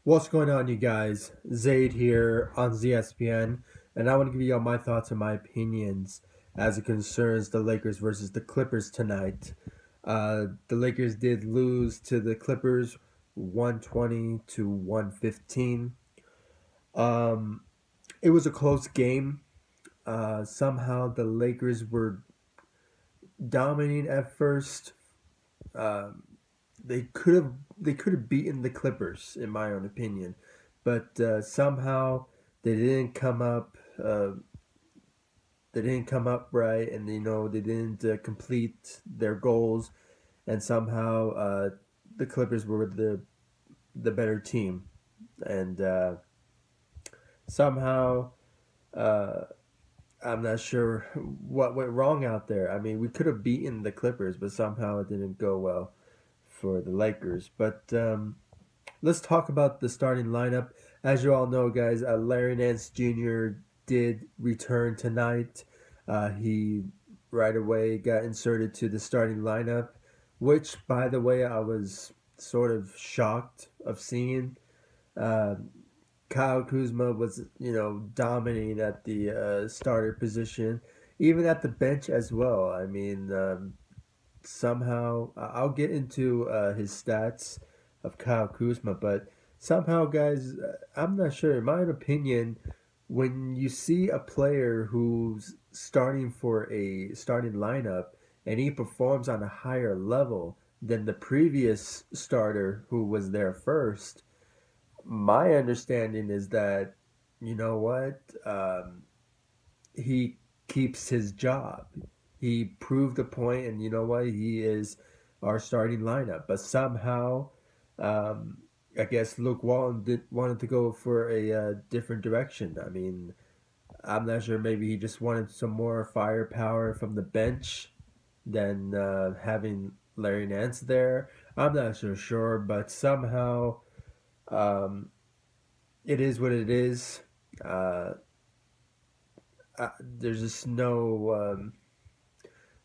What's going on, you guys? Zaid here on ZSPN, and I want to give you all my thoughts and my opinions as it concerns the Lakers versus the Clippers tonight. The Lakers did lose to the Clippers 120 to 115. Um, it was a close game. Somehow the Lakers were dominating at first. Um, they could have beaten the Clippers in my own opinion, but somehow they didn't come up. They didn't come up right, and they didn't complete their goals, and somehow the Clippers were the better team, and somehow uh, I'm not sure what went wrong out there. I mean, we could have beaten the Clippers, but somehow it didn't go well for the Lakers. But let's talk about the starting lineup. As you all know, guys, Larry Nance Jr. did return tonight. He right away got inserted to the starting lineup, which, by the way, I was sort of shocked of seeing. Uh, Kyle Kuzma was, dominating at the starter position, even at the bench as well. I mean, somehow I'll get into his stats of Kyle Kuzma, but somehow, guys, I'm not sure. In my opinion, when you see a player who's starting for a starting lineup and he performs on a higher level than the previous starter who was there first, my understanding is that you know what he keeps his job. He proved a point, and you know what? He is our starting lineup. But somehow, um, I guess Luke Walton wanted to go for a different direction. I mean, I'm not sure. Maybe he just wanted some more firepower from the bench than having Larry Nance there. I'm not so sure, but somehow um, it is what it is. Uh, there's just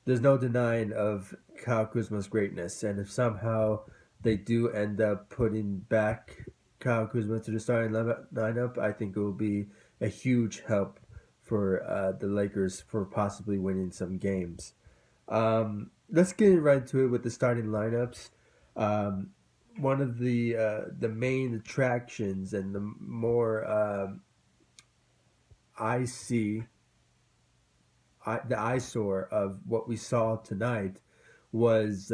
there's no denying of Kyle Kuzma's greatness, and if somehow they do end up putting back Kyle Kuzma to the starting lineup, I think it will be a huge help for the Lakers for possibly winning some games. Let's get right into it with the starting lineups. Um, One of the main attractions and the more I see the eyesore of what we saw tonight was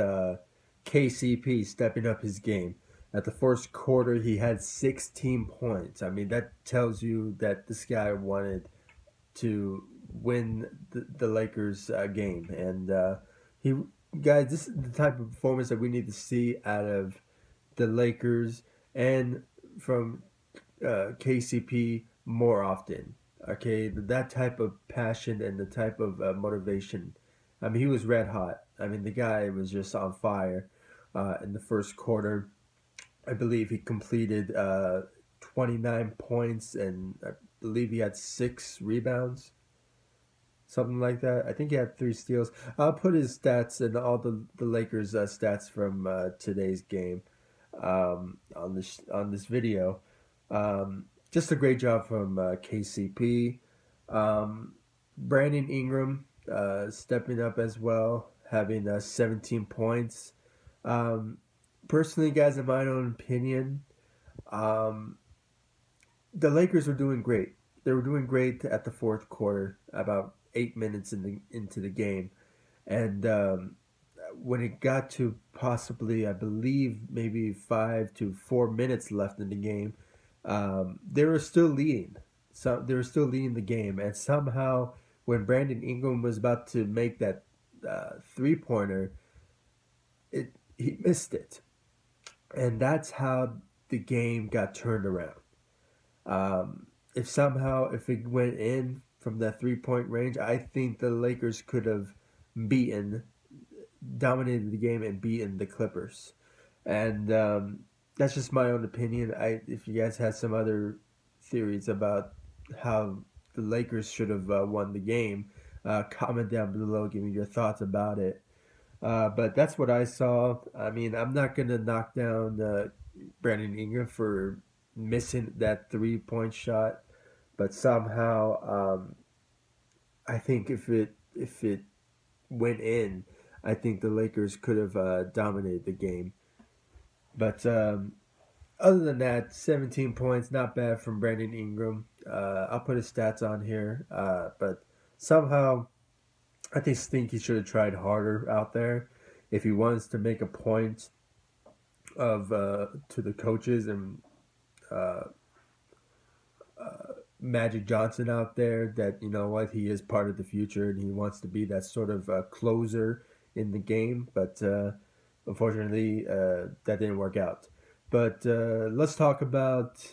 KCP stepping up his game. At the first quarter, he had 16 points. I mean, that tells you that this guy wanted to win the Lakers game. And he, guys, this is the type of performance that we need to see out of the Lakers and from KCP more often. Okay, that type of passion and the type of motivation. I mean, he was red hot. I mean, the guy was just on fire in the first quarter. I believe he completed 29 points, and I believe he had 6 rebounds, something like that. I think he had 3 steals. I'll put his stats and all the Lakers stats from today's game on this video. Just a great job from KCP. Brandon Ingram stepping up as well, having 17 points. Um, Personally, guys, in my own opinion, um, the Lakers were doing great. They were doing great at the fourth quarter, about 8 minutes into the game, and when it got to possibly, I believe, maybe 5 to 4 minutes left in the game, they were still leading. So they were still leading the game, and somehow, when Brandon Ingram was about to make that 3 pointer, he missed it, and that's how the game got turned around. If it went in from that 3 point range, I think the Lakers could have beaten, dominated the game and beaten the Clippers. And that's just my own opinion. If you guys had some other theories about how the Lakers should have won the game, comment down below, give me your thoughts about it. But that's what I saw. I mean, I'm not gonna knock down Brandon Ingram for missing that 3-point shot, but somehow I think if it went in, I think the Lakers could have dominated the game. But other than that, 17 points, not bad from Brandon Ingram. I'll put his stats on here, but somehow I think he should have tried harder out there if he wants to make a point of to the coaches and uh, Magic Johnson out there that you know what he is part of the future and he wants to be that sort of closer in the game, but unfortunately that didn't work out. But let's talk about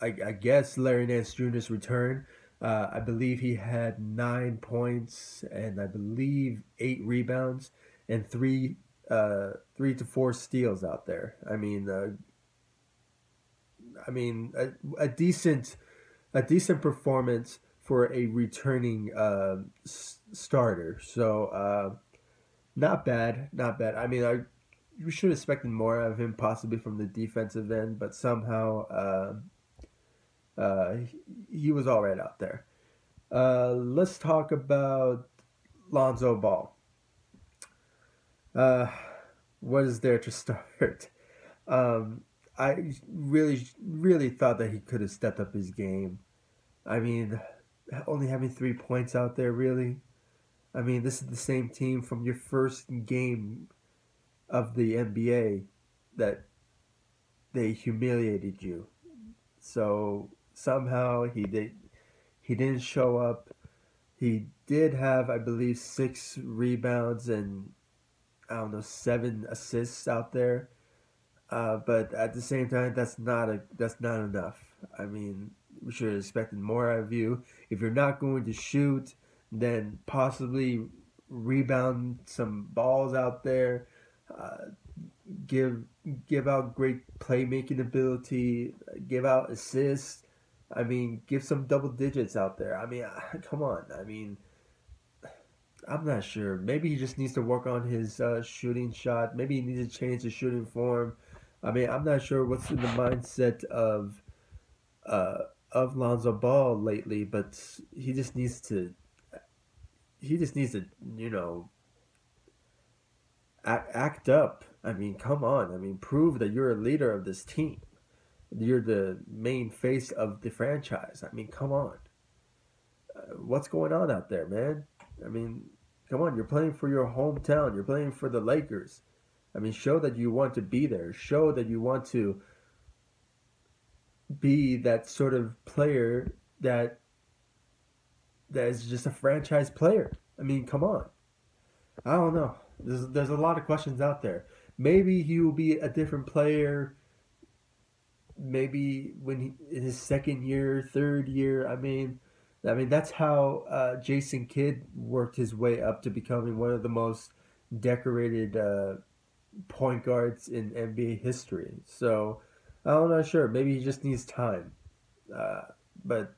I guess Larry Nance Jr.'s return. I believe he had 9 points and I believe 8 rebounds and 3 to 4 steals out there. A decent performance for a returning starter. So not bad, not bad. We should have expected more of him, possibly from the defensive end, but somehow he was all right out there. Let's talk about Lonzo Ball. Uh, what is there to start? Um, I really thought that he could have stepped up his game. I mean, only having 3 points out there, really. This is the same team from your first game of the NBA that they humiliated you. So somehow he didn't show up. He did have, I believe, 6 rebounds and I don't know 7 assists out there. But at the same time, that's not enough. We should have expected more out of you. If you're not going to shoot, then possibly rebound some balls out there. Uh, give give out great playmaking ability. Give out assists. Give some double digits out there. Come on. I'm not sure. Maybe he just needs to work on his shooting shot. Maybe he needs to change his shooting form. I'm not sure what's in the mindset uh, of Lonzo Ball lately, but he just needs to you know act up. Come on. Prove that you're a leader of this team. You're the main face of the franchise. Come on. What's going on out there, man? I mean, come on. You're playing for your hometown. You're playing for the Lakers. Show that you want to be there. Show that you want to be that sort of player that is just a franchise player. Come on. I don't know. There's a lot of questions out there. Maybe he will be a different player. Maybe when in his second year, third year. That's how Jason Kidd worked his way up to becoming one of the most decorated point guards in NBA history. So I'm not sure. Maybe he just needs time. Uh, but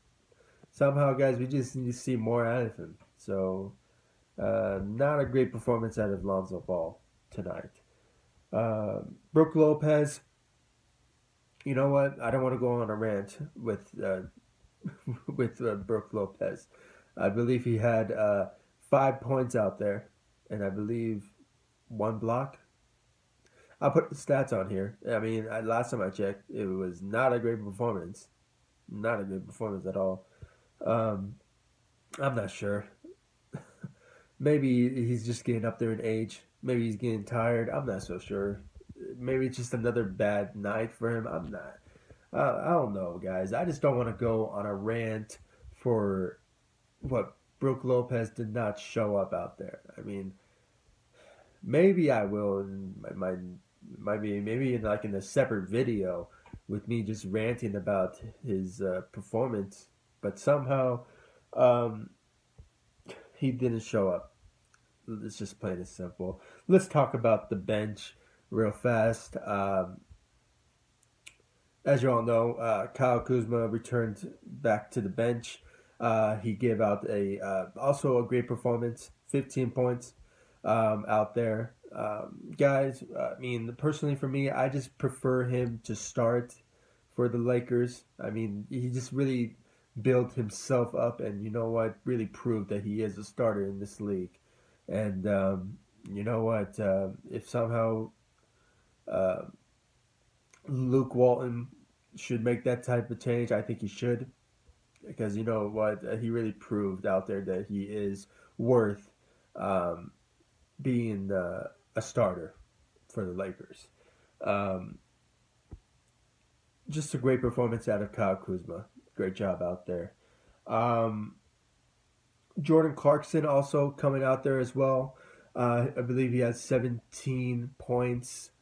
somehow, guys, we just need to see more out of him. So not a great performance out of Lonzo Ball tonight. Brooke Lopez. You know what? I don't want to go on a rant with with Brooke Lopez. I believe he had 5 points out there, and I believe 1 block. I'll put the stats on here. Last time I checked, it was not a great performance. Not a good performance at all. Um, I'm not sure. Maybe he's just getting up there in age. Maybe he's getting tired. I'm not so sure. Maybe it's just another bad night for him. I'm not. I don't know, guys. I just don't want to go on a rant for what Brooke Lopez did not show up out there. Maybe I will. Might be maybe in a separate video with me just ranting about his performance, but somehow um, he didn't show up. Let's just plain and simple. Let's talk about the bench real fast. As you all know, Kyle Kuzma returned back to the bench. He gave out a also a great performance, 15 points out there. Guys, personally for me, I just prefer him to start for the Lakers. I mean, he just really built himself up, and you know what, really proved that he is a starter in this league. And you know what, if somehow uh, Luke Walton should make that type of change, I think he should, because you know what, he really proved out there that he is worth um, being a starter for the Lakers. Um, just a great performance out of Kyle Kuzma. Great job out there. Um, Jordan Clarkson also coming out there as well. I believe he has 17 points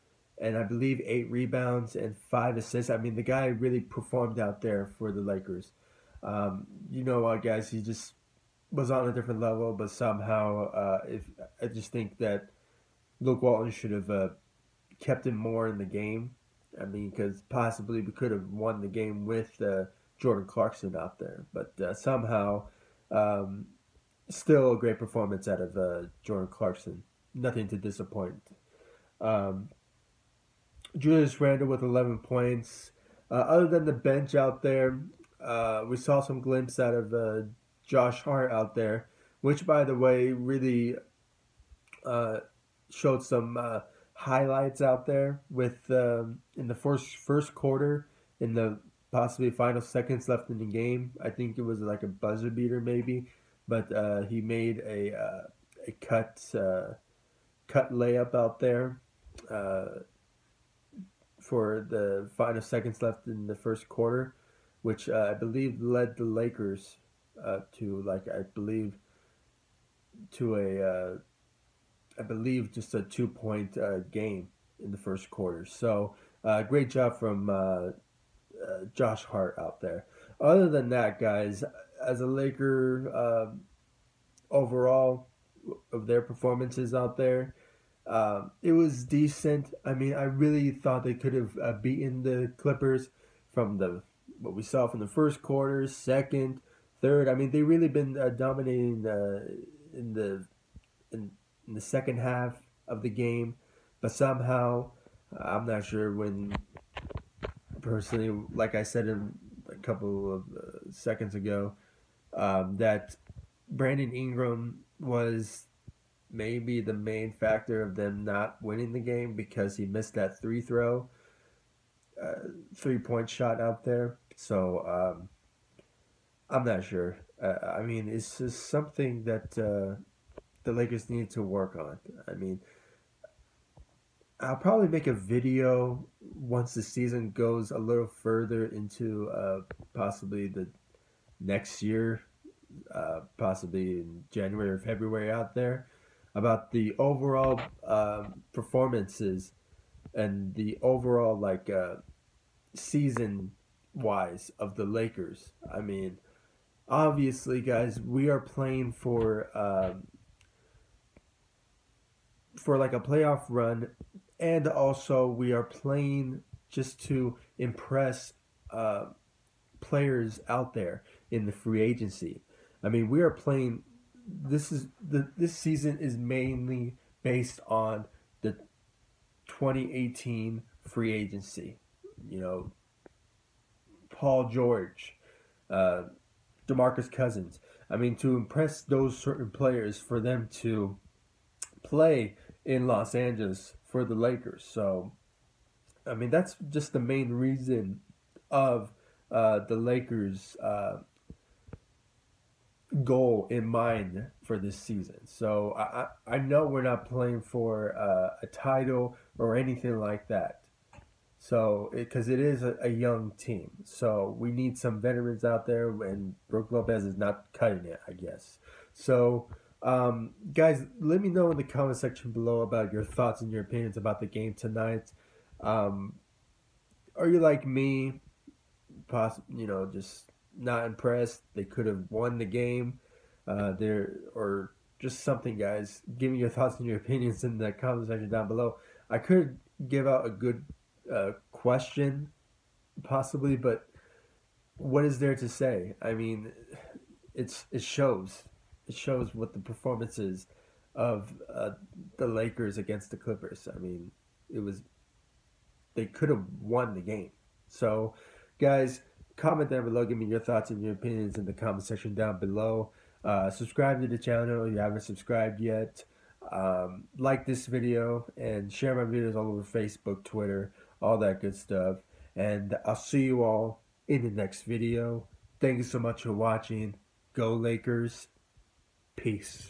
and I believe 8 rebounds and 5 assists. I mean, the guy really performed out there for the Lakers. You know what, guys? He just was on a different level, but somehow, if I just think that Luke Walton should have kept him more in the game. I mean, because possibly we could have won the game with Jordan Clarkson out there, but somehow, um, still a great performance out of Jordan Clarkson. Nothing to disappoint. Um, Julius Randle with 11 points. Other than the bench out there, we saw some glimpse out of Josh Hart out there, which, by the way, really uh, showed some highlights out there with in the first quarter in the possibly final seconds left in the game. I think it was like a buzzer beater maybe, but he made a cut layup out there uh, for the final seconds left in the first quarter, which I believe led the Lakers to like I believe to a I believe just a 2 point game in the first quarter. So great job from Josh Hart out there. Other than that, guys, as a Laker overall of their performances out there, it was decent. I mean, I really thought they could have beaten the Clippers from the what we saw from the first quarter, second, third. I mean, they really been dominating in the in, in the second half of the game, but somehow I'm not sure when personally, like I said a couple of seconds ago, that Brandon Ingram was maybe the main factor of them not winning the game because he missed that 3-point shot out there. So I'm not sure. I mean, it's just something that the Lakers need to work on. I mean, I'll probably make a video once the season goes a little further into possibly the next year, possibly in January or February out there, about the overall performances and the overall like season wise of the Lakers. I mean, obviously, guys, we are playing for like a playoff run, and also we are playing just to impress uh, players out there in the free agency. I mean, we are playing. This season is mainly based on the 2018 free agency. You know, Paul George, uh, DeMarcus Cousins. I mean, to impress those certain players for them to play in Los Angeles for the Lakers. So, I mean, that's just the main reason of the Lakers' goal in mind for this season. So, I know we're not playing for a title or anything like that. So, because it is a young team, so we need some veterans out there, and Brook Lopez is not cutting it, I guess. So, guys, let me know in the comment section below about your thoughts and your opinions about the game tonight. Um, are you like me, just not impressed? They could have won the game, there or just something, guys. Give me your thoughts and your opinions in the comment section down below. I could give out a good question, possibly, but what is there to say? I mean, it shows. It shows what the performance is of the Lakers against the Clippers. I mean, it was they could have won the game. So, Guys, comment down below. Give me your thoughts and your opinions in the comment section down below. Subscribe to the channel if you haven't subscribed yet. Like this video and share my videos all over Facebook, Twitter, all that good stuff. And I'll see you all in the next video. Thank you so much for watching. Go Lakers. Peace.